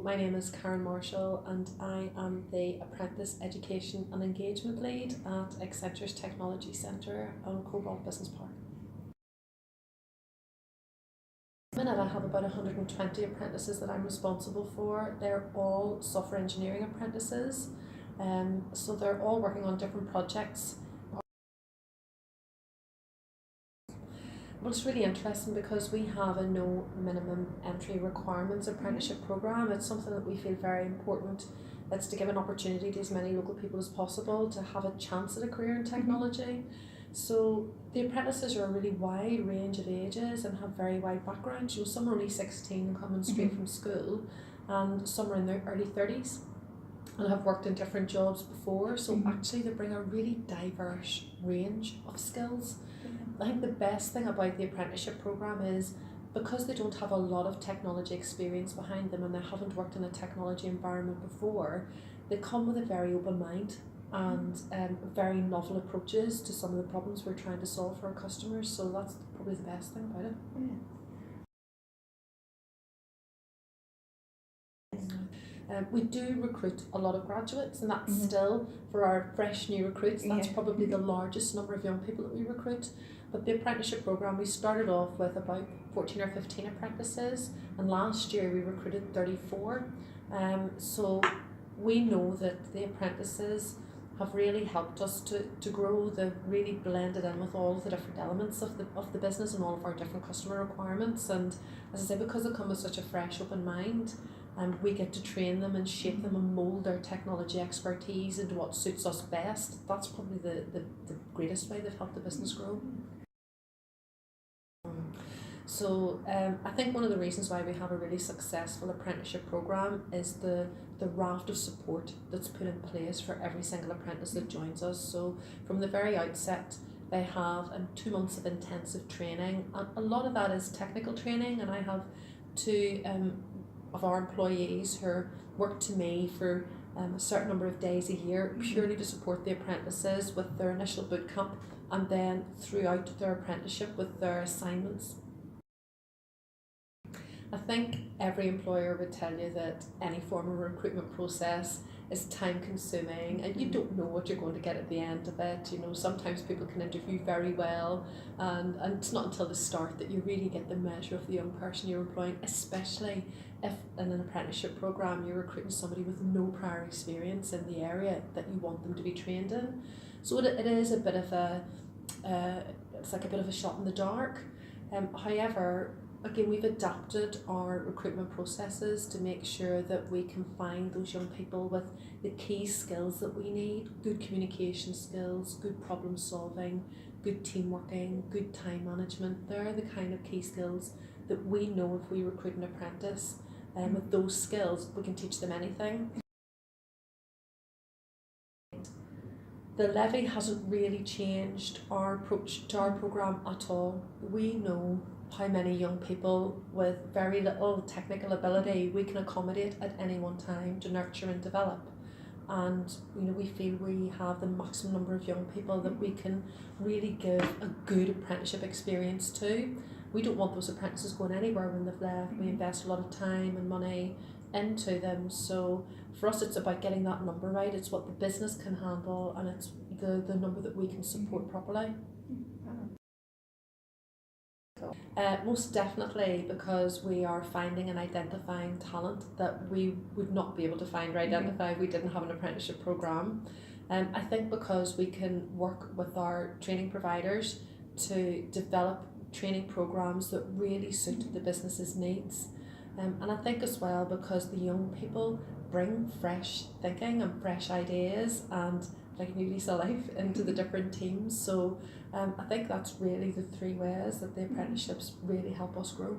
my name is Karen Marshall and I am the Apprentice Education and Engagement Lead at Accenture's Technology Centre on Cobalt Business Park. At the minute I have about 120 apprentices that I'm responsible for. They're all software engineering apprentices, so they're all working on different projects. Well, it's really interesting because we have a no minimum entry requirements apprenticeship programme. It's something that we feel very important. It's to give an opportunity to as many local people as possible to have a chance at a career in technology. So the apprentices are a really wide range of ages and have very wide backgrounds. You know, some are only 16 and coming straight from school, and some are in their early 30s and have worked in different jobs before. So actually they bring a really diverse range of skills. I think the best thing about the apprenticeship programme is because they don't have a lot of technology experience behind them and they haven't worked in a technology environment before, they come with a very open mind and very novel approaches to some of the problems we're trying to solve for our customers. So that's probably the best thing about it. We do recruit a lot of graduates, and that's still, for our fresh new recruits, that's probably the largest number of young people that we recruit. But the apprenticeship programme, we started off with about 14 or 15 apprentices, and last year we recruited 34. So we know that the apprentices have really helped us to grow. They've really blended in with all of the different elements of the business and all of our different customer requirements. And as I say, because they come with such a fresh, open mind, we get to train them and shape them and mould their technology expertise into what suits us best. That's probably the greatest way they've helped the business grow. So I think one of the reasons why we have a really successful apprenticeship programme is the raft of support that's put in place for every single apprentice that joins us. So from the very outset, they have 2 months of intensive training. A lot of that is technical training, and I have two of our employees who work to me for a certain number of days a year purely to support the apprentices with their initial boot camp and then throughout their apprenticeship with their assignments. I think every employer would tell you that any form of recruitment process is time consuming and you don't know what you're going to get at the end of it. You know, sometimes people can interview very well and it's not until the start that you really get the measure of the young person you're employing, especially if in an apprenticeship programme you're recruiting somebody with no prior experience in the area that you want them to be trained in. So it is a bit of it's like a bit of a shot in the dark. However, again, we've adapted our recruitment processes to make sure that we can find those young people with the key skills that we need: good communication skills, good problem solving, good team working, good time management. They're the kind of key skills that we know if we recruit an apprentice, with those skills we can teach them anything. The levy hasn't really changed our approach to our programme at all. We know how many young people with very little technical ability we can accommodate at any one time to nurture and develop. And you know, we feel we have the maximum number of young people that we can really give a good apprenticeship experience to. We don't want those apprentices going anywhere when they've left. We invest a lot of time and money into them. So for us it's about getting that number right. It's what the business can handle and it's the number that we can support properly. Most definitely, because we are finding and identifying talent that we would not be able to find or identify if we didn't have an apprenticeship programme. I think because we can work with our training providers to develop training programmes that really suit the business's needs. And I think as well because the young people bring fresh thinking and fresh ideas and like new lease of life into the different teams. So I think that's really the three ways that the apprenticeships really help us grow.